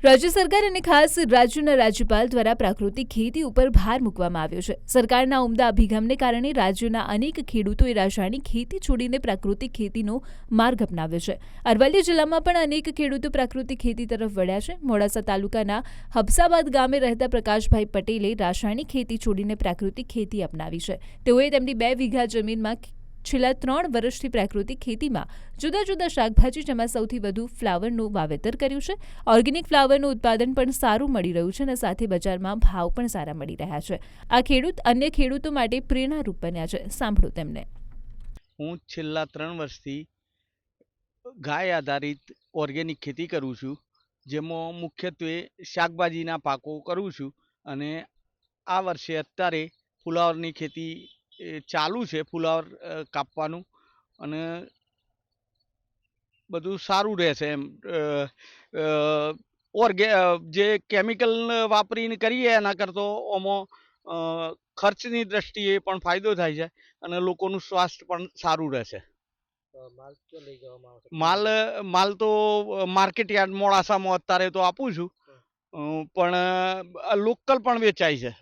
રાજ્ય સરકાર અને ખાસ રાજ્યના રાજ્યપાલ દ્વારા પ્રાકૃતિક ખેતી ઉપર ભાર મૂકવામાં આવ્યો છે. સરકારના ઉમદા અભિગમને કારણે રાજ્યના અનેક ખેડૂતોએ રાસાયણિક ખેતી છોડીને પ્રાકૃતિક ખેતીનો માર્ગ અપનાવ્યો છે. અરવલ્લી જિલ્લામાં પણ અનેક ખેડૂતો પ્રાકૃતિક ખેતી તરફ વળ્યા છે. મોડાસા તાલુકાના હબસાબાદ ગામે રહેતા પ્રકાશભાઈ પટેલે રાસાયણિક ખેતી છોડીને પ્રાકૃતિક ખેતી અપનાવી છે. તેઓએ તેમની 2 વીઘા જમીનમાં છેલ્લા 3 વર્ષથી પ્રાકૃતિક ખેતીમાં જુદા જુદા શાકભાજી, જેમાં સૌથી વધુ ફ્લાવરનું વાવેતર કર્યું છે. ઓર્ગેનિક ફ્લાવરનું ઉત્પાદન પણ સારું મળી રહ્યું છે અને સાથે બજારમાં ભાવ પણ સારા મળી રહ્યા છે. આ ખેડૂત અન્ય ખેડૂતો માટે પ્રેરણારૂપ બન્યા છે. સાંભળો તેમને. હું છેલ્લા 3 વર્ષથી ગાય આધારિત ઓર્ગેનિક ખેતી કરું છું, જેમાં મુખ્યત્વે શાકભાજીના પાકો કરું છું. અને આ વર્ષે અત્યારે ફુલાવરની ખેતી ચાલુ છે, ફુલાવર કાપવાનું, અને બધું સારું રહેશે એમ. જે કેમિકલ વાપરીને કરીએ એના કરતો આમાં ખર્ચની દ્રષ્ટિએ પણ ફાયદો થાય છે અને લોકોનું સ્વાસ્થ્ય પણ સારું રહેશે. માલ તો માર્કેટ યાર્ડ મોડાસામાં અત્યારે તો આપું છું, પણ લોકલ પણ વેચાય છે.